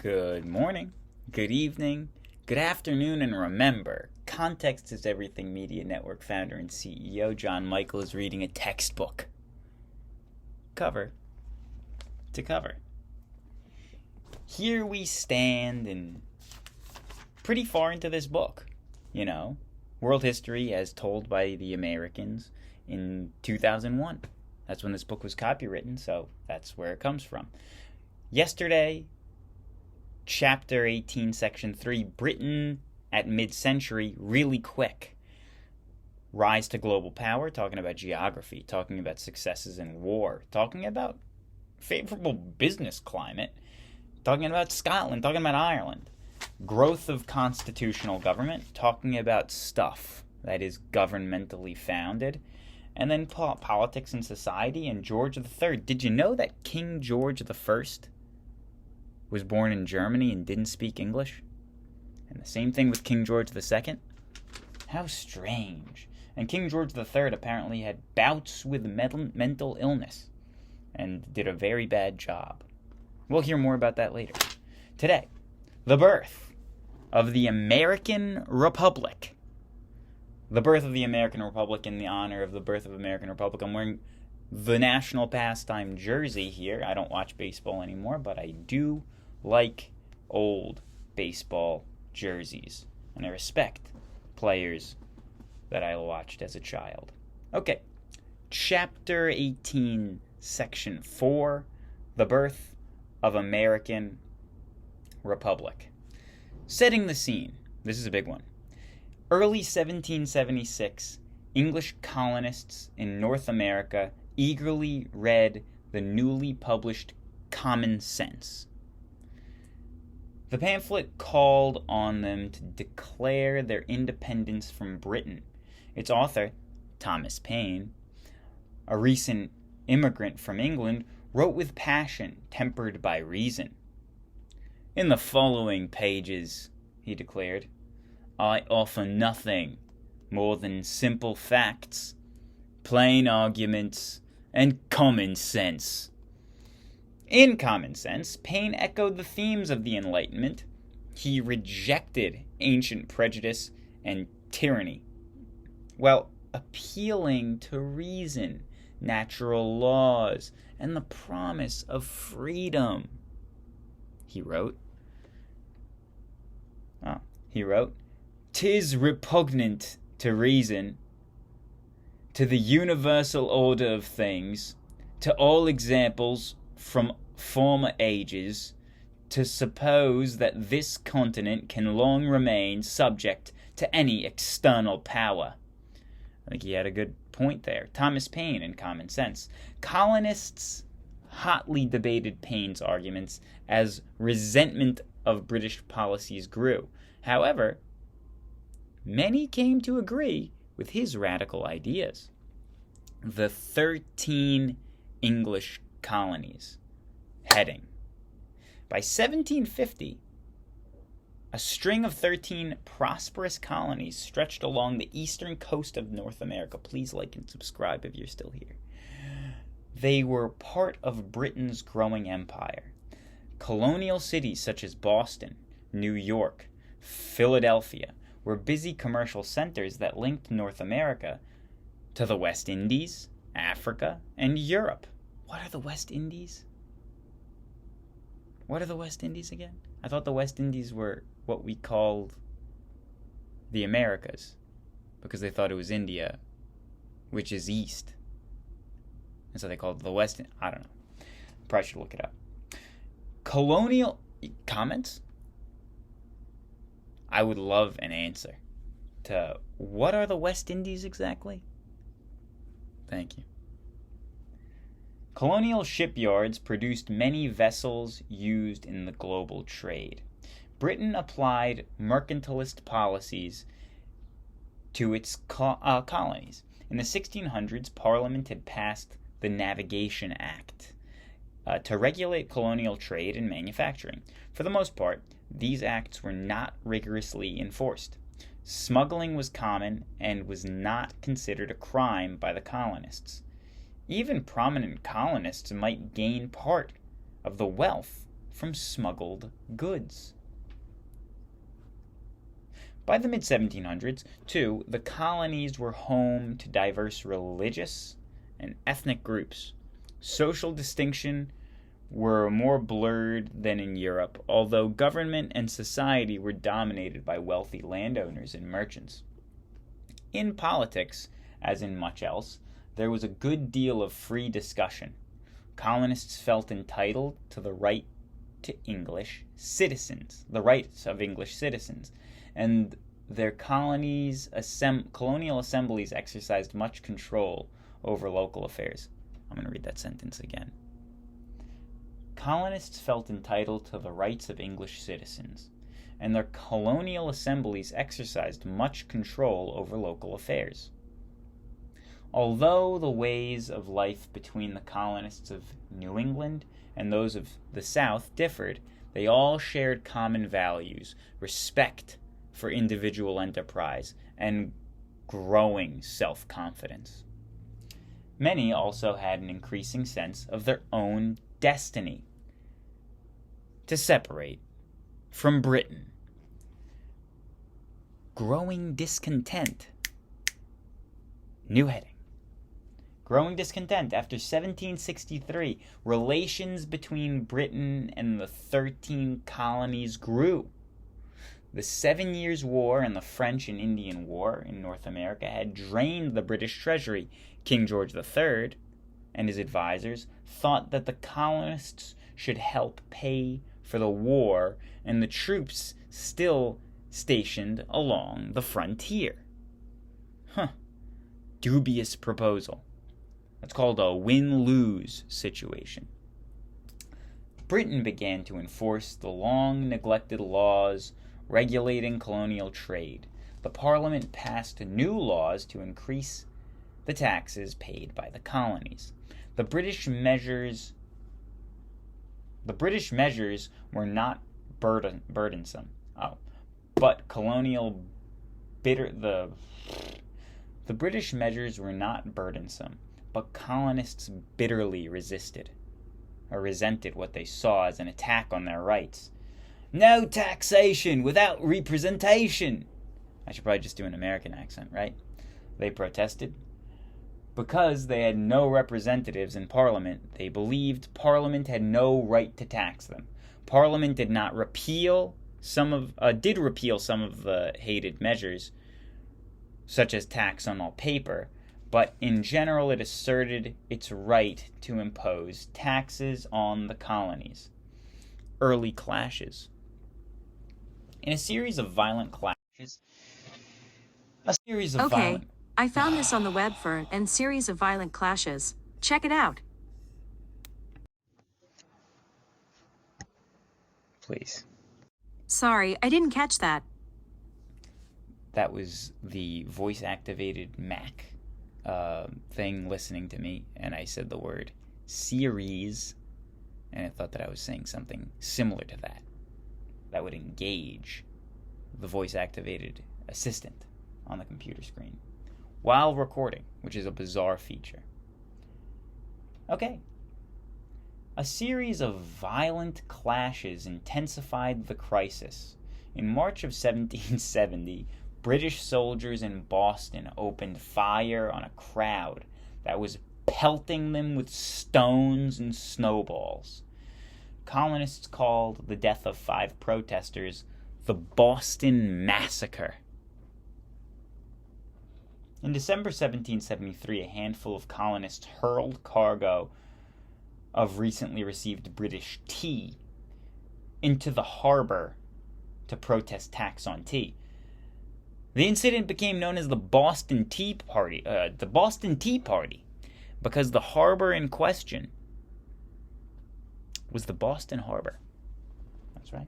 Good morning, good evening, good afternoon, and remember, Context is Everything Media Network founder and CEO John Michael is reading a textbook, cover to cover. Here we stand and pretty far into this book, world history as told by the Americans in 2001. That's when this book was copywritten, so that's where it comes from. Yesterday, Chapter 18, Section 3, Britain at mid-century, really quick. Rise to global power, talking about geography, talking about successes in war, talking about favorable business climate, talking about Scotland, talking about Ireland. Growth of constitutional government, talking about stuff that is governmentally founded. And then politics and society and George III. Did you know that King George I was born in Germany and didn't speak English? And the same thing with King George II? How strange. And King George III apparently had bouts with mental illness and did a very bad job. We'll hear more about that later. Today, the birth of the American Republic. The birth of the American Republic in the honor of the birth of American Republic. I'm wearing the national pastime jersey here. I don't watch baseball anymore, but I do like old baseball jerseys. And I respect players that I watched as a child. Okay, Chapter 18, Section 4, The Birth of American Republic. Setting the scene. This is a big one. Early 1776, English colonists in North America eagerly read the newly published Common Sense. The pamphlet called on them to declare their independence from Britain. Its author, Thomas Paine, a recent immigrant from England, wrote with passion tempered by reason. "In the following pages," he declared, "I offer nothing more than simple facts, plain arguments, and common sense." In Common Sense, Paine echoed the themes of the Enlightenment. He rejected ancient prejudice and tyranny, while appealing to reason, natural laws, and the promise of freedom. He wrote, "'Tis repugnant to reason, to the universal order of things, to all examples from former ages, to suppose that this continent can long remain subject to any external power." I think he had a good point there. Thomas Paine in Common Sense. Colonists hotly debated Paine's arguments as resentment of British policies grew. However, many came to agree with his radical ideas. The 13 English colonies. Heading. By 1750, a string of 13 prosperous colonies stretched along the eastern coast of North America. Please like and subscribe if you're still here. They were part of Britain's growing empire. Colonial cities such as Boston, New York, Philadelphia were busy commercial centers that linked North America to the West Indies, Africa, and Europe. What are the West Indies? What are the West Indies again? I thought the West Indies were what we called the Americas, because they thought it was India, which is east. And so they called it the West. I don't know. Probably should look it up. Colonial comments? I would love an answer to what are the West Indies exactly? Thank you. Colonial shipyards produced many vessels used in the global trade. Britain applied mercantilist policies to its colonies. In the 1600s, Parliament had passed the Navigation Act to regulate colonial trade and manufacturing. For the most part, these acts were not rigorously enforced. Smuggling was common and was not considered a crime by the colonists. Even prominent colonists might gain part of the wealth from smuggled goods. By the mid-1700s, too, the colonies were home to diverse religious and ethnic groups. Social distinction were more blurred than in Europe, although government and society were dominated by wealthy landowners and merchants. In politics, as in much else, there was a good deal of free discussion. Colonists felt entitled to the right to English citizens, the rights of English citizens, and their colonial assemblies exercised much control over local affairs. I'm going to read that sentence again. Colonists felt entitled to the rights of English citizens, and their colonial assemblies exercised much control over local affairs. Although the ways of life between the colonists of New England and those of the South differed, they all shared common values, respect for individual enterprise, and growing self-confidence. Many also had an increasing sense of their own destiny to separate from Britain. Growing discontent. New heading. Growing discontent. After 1763, relations between Britain and the 13 colonies grew. The 7 Years' War and the French and Indian War in North America had drained the British treasury. King George III and his advisors thought that the colonists should help pay for the war and the troops still stationed along the frontier. Dubious proposal. That's called a win-lose situation. Britain began to enforce the long-neglected laws regulating colonial trade. The Parliament passed new laws to increase the taxes paid by the colonies. The British measures were not burdensome. But colonial the British measures were not burdensome, but colonists bitterly resented what they saw as an attack on their rights. No taxation without representation. I should probably just do an American accent, right? They protested. Because they had no representatives in Parliament, they believed Parliament had no right to tax them. Parliament did repeal some of the hated measures, such as tax on all paper, but in general it asserted its right to impose taxes on the colonies. Early clashes. In a series of violent clashes, I found this on the web for a series of violent clashes. Check it out. Please. Sorry, I didn't catch that. That was the voice-activated Mac thing listening to me, and I said the word series, and I thought that I was saying something similar to that would engage the voice-activated assistant on the computer screen while recording, which is a bizarre feature. Okay. A series of violent clashes intensified the crisis. In March of 1770, British soldiers in Boston opened fire on a crowd that was pelting them with stones and snowballs. Colonists called the death of 5 protesters the Boston Massacre. In December 1773, a handful of colonists hurled cargo of recently received British tea into the harbor to protest tax on tea. The incident became known as the Boston Tea Party, because the harbor in question was the Boston Harbor. That's right.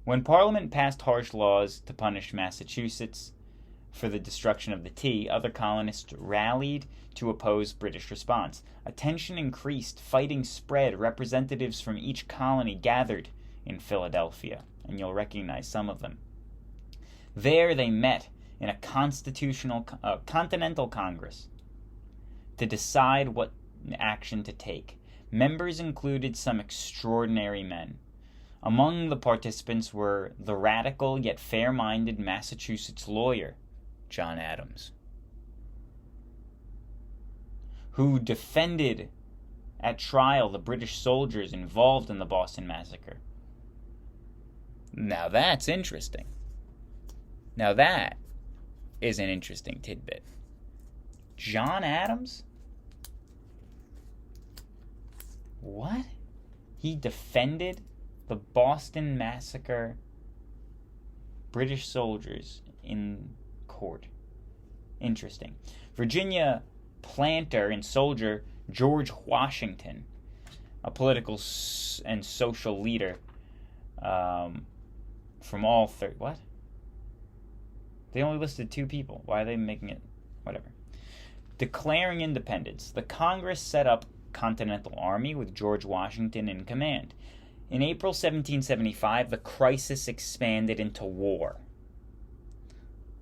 When Parliament passed harsh laws to punish Massachusetts for the destruction of the tea, other colonists rallied to oppose British response. A tension increased, fighting spread, representatives from each colony gathered in Philadelphia, and you'll recognize some of them. There they met in a Continental Congress to decide what action to take. Members included some extraordinary men. Among the participants were the radical yet fair-minded Massachusetts lawyer, John Adams, who defended at trial the British soldiers involved in the Boston Massacre. Now that's interesting. Now that is an interesting tidbit. John Adams? What? He defended the Boston Massacre British soldiers in court. Interesting. Virginia planter and soldier George Washington, a political and social leader from all what? They only listed 2 people. Why are they making it? Whatever. Declaring independence. The Congress set up Continental Army with George Washington in command. In April 1775, the crisis expanded into war.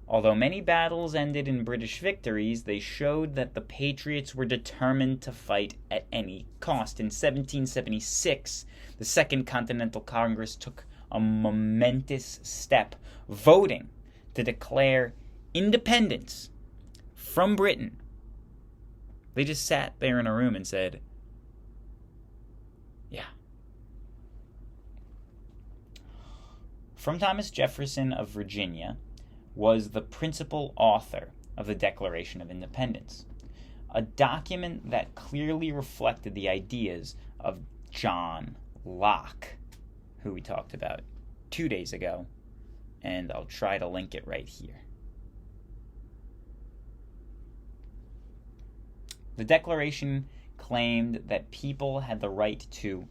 Although many battles ended in British victories, they showed that the Patriots were determined to fight at any cost. In 1776, the Second Continental Congress took a momentous step, voting to declare independence from Britain. They just sat there in a room and said, yeah. From Thomas Jefferson of Virginia was the principal author of the Declaration of Independence, a document that clearly reflected the ideas of John Locke, who we talked about 2 days ago, and I'll try to link it right here. The Declaration claimed that people had the right to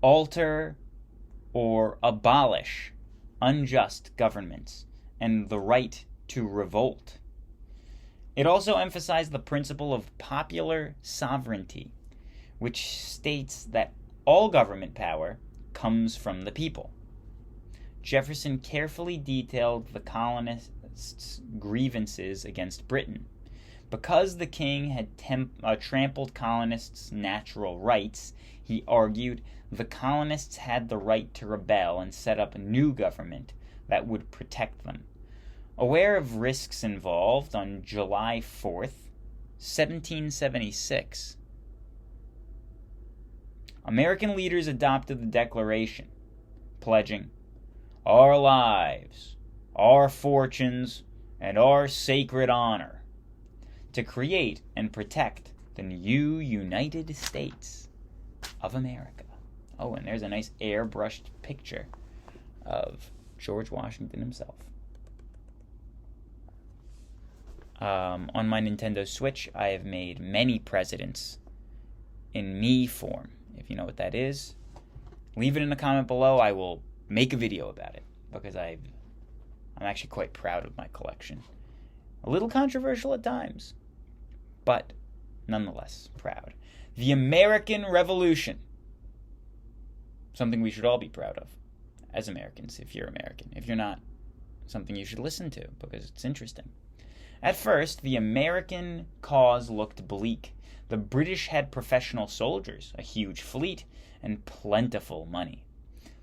alter or abolish unjust governments and the right to revolt. It also emphasized the principle of popular sovereignty, which states that all government power comes from the people. Jefferson carefully detailed the colonists' grievances against Britain. Because the king had trampled colonists' natural rights, he argued the colonists had the right to rebel and set up a new government that would protect them. Aware of risks involved, on July 4th, 1776, American leaders adopted the Declaration, pledging our lives, our fortunes, and our sacred honor to create and protect the new United States of America. Oh, and there's a nice airbrushed picture of George Washington himself. On my Nintendo Switch, I have made many presidents in me form. If you know what that is, leave it in the comment below. I will make a video about it because I'm actually quite proud of my collection. A little controversial at times, but nonetheless proud. The American Revolution. Something we should all be proud of as Americans, if you're American. If you're not, something you should listen to because it's interesting. At first, the American cause looked bleak. The British had professional soldiers, a huge fleet, and plentiful money.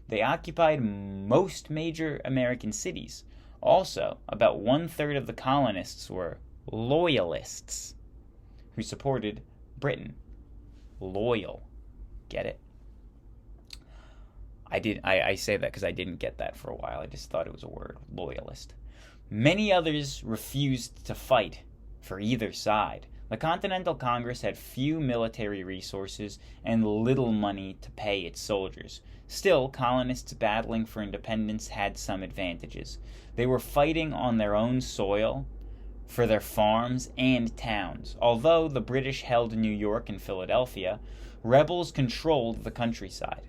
They occupied most major American cities. Also, about 1/3 of the colonists were loyalists who supported Britain. Loyal. Get it? I say that because I didn't get that for a while. I just thought it was a word. Loyalist. Many others refused to fight for either side. The Continental Congress had few military resources and little money to pay its soldiers. Still, colonists battling for independence had some advantages. They were fighting on their own soil for their farms and towns. Although the British held New York and Philadelphia, rebels controlled the countryside.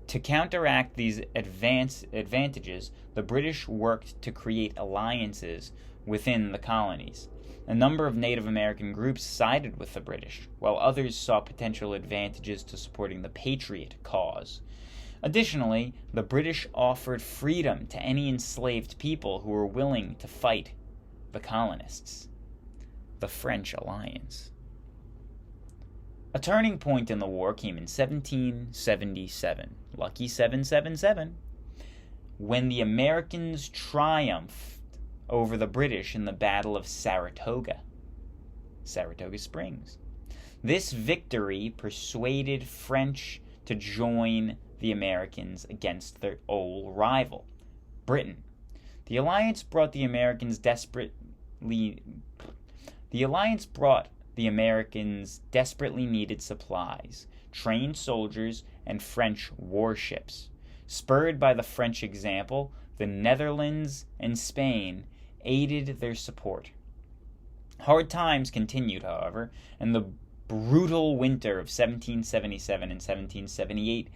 To counteract these advantages, the British worked to create alliances within the colonies. A number of Native American groups sided with the British, while others saw potential advantages to supporting the Patriot cause. Additionally, the British offered freedom to any enslaved people who were willing to fight the colonists, the French alliance. A turning point in the war came in 1777, lucky 777, when the Americans triumphed over the British in the Battle of Saratoga Springs. This victory persuaded French to join the Americans against their old rival, Britain. The alliance brought the Americans desperately needed supplies, trained soldiers, and French warships. Spurred by the French example, the Netherlands and Spain aided their support. Hard times continued, however, and the brutal winter of 1777 and 1778,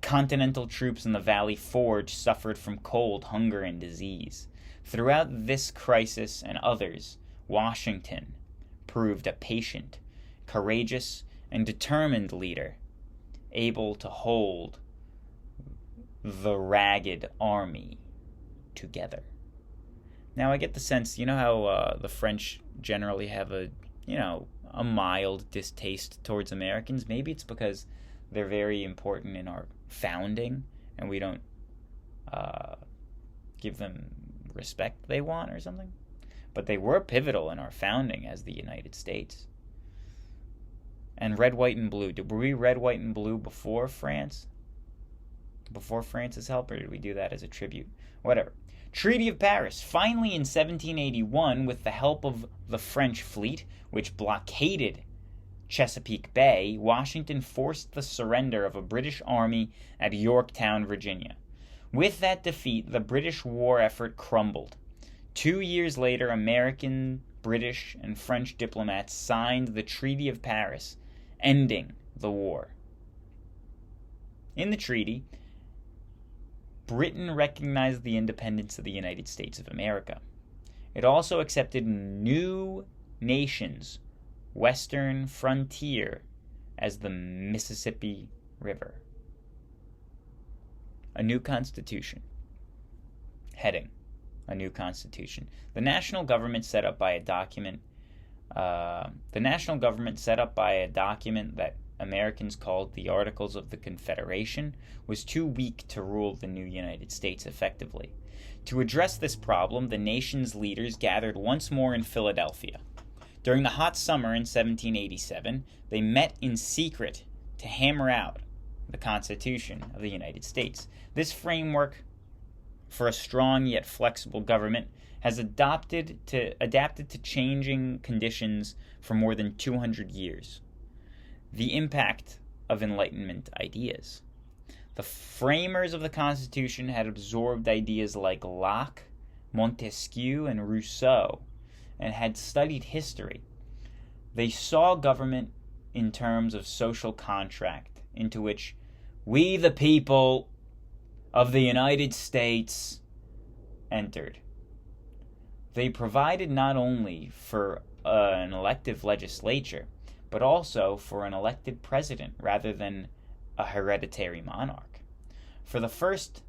Continental troops in the Valley Forge suffered from cold, hunger, and disease. Throughout this crisis and others, Washington proved a patient, courageous, and determined leader, able to hold the ragged army together. Now, I get the sense, you know how the French generally have a mild distaste towards Americans? Maybe it's because they're very important in our founding and we don't give them respect they want or something. But they were pivotal in our founding as the United States. And red, white, and blue. Were we red, white, and blue before France? Before France's help, or did we do that as a tribute? Whatever. Treaty of Paris. Finally, in 1781, with the help of the French fleet, which blockaded Chesapeake Bay, Washington forced the surrender of a British army at Yorktown, Virginia. With that defeat, the British war effort crumbled. 2 years later, American, British, and French diplomats signed the Treaty of Paris, ending the war. In the treaty, Britain recognized the independence of the United States of America. It also accepted new nations' western frontier as the Mississippi River. A new constitution. Heading: a new constitution. The national government set up by a document that Americans called the Articles of the Confederation was too weak to rule the new United States effectively. To address this problem, the nation's leaders gathered once more in Philadelphia. During the hot summer in 1787, they met in secret to hammer out the Constitution of the United States. This framework for a strong yet flexible government has adapted to changing conditions for more than 200 years. The impact of Enlightenment ideas. The framers of the Constitution had absorbed ideas like Locke, Montesquieu, and Rousseau, and had studied history. They saw government in terms of social contract, into which we, the people of the United States, entered. They provided not only for an elective legislature, but also for an elected president rather than a hereditary monarch. For the first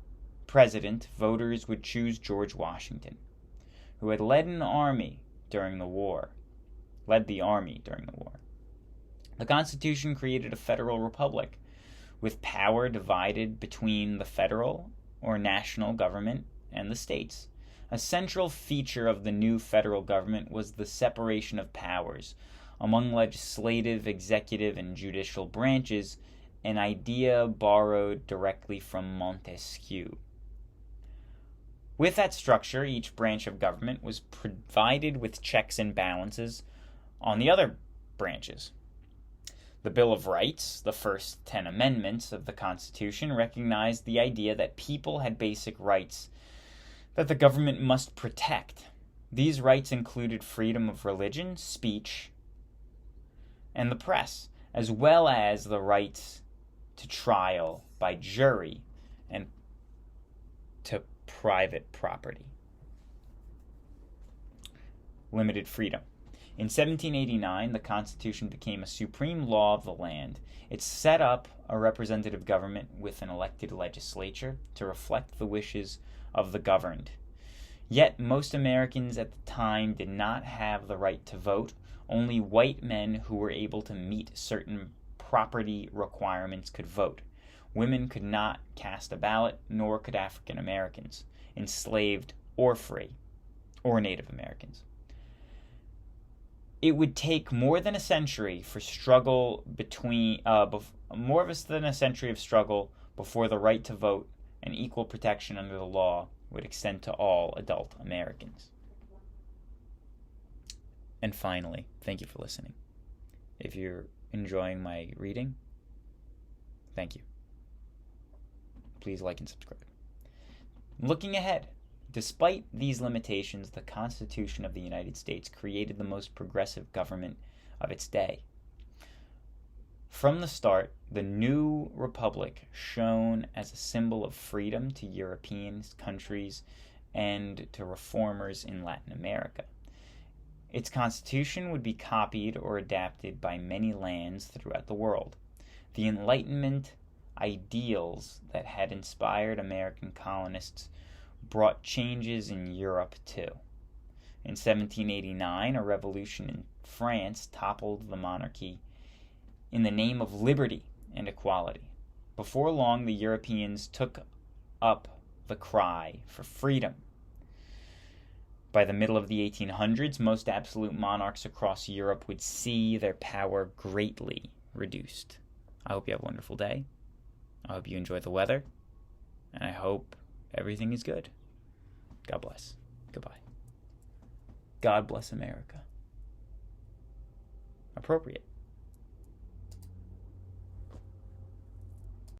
president, voters would choose George Washington, who had led the army during the war. The Constitution created a federal republic with power divided between the federal or national government and the states. A central feature of the new federal government was the separation of powers among legislative, executive, and judicial branches, an idea borrowed directly from Montesquieu. With that structure, each branch of government was provided with checks and balances on the other branches. The Bill of Rights, the first 10 amendments of the Constitution, recognized the idea that people had basic rights that the government must protect. These rights included freedom of religion, speech, and the press, as well as the rights to trial by jury and to private property. Limited freedom. In 1789, the Constitution became a supreme law of the land. It set up a representative government with an elected legislature to reflect the wishes of the governed. Yet most Americans at the time did not have the right to vote. Only white men who were able to meet certain property requirements could vote. Women could not cast a ballot, nor could African Americans, enslaved or free, or Native Americans. It would take more than a century for struggle between than a century of struggle before the right to vote and equal protection under the law would extend to all adult Americans. And finally, thank you for listening. If you're enjoying my reading, thank you. Please like and subscribe. Looking ahead, despite these limitations, the Constitution of the United States created the most progressive government of its day. From the start, the new republic shone as a symbol of freedom to European countries and to reformers in Latin America. Its constitution would be copied or adapted by many lands throughout the world. The Enlightenment ideals that had inspired American colonists brought changes in Europe too. In 1789, a revolution in France toppled the monarchy in the name of liberty and equality. Before long, the Europeans took up the cry for freedom. By the middle of the 1800s, most absolute monarchs across Europe would see their power greatly reduced. I hope you have a wonderful day. I hope you enjoy the weather. And I hope everything is good. God bless. Goodbye. God bless America. Appropriate.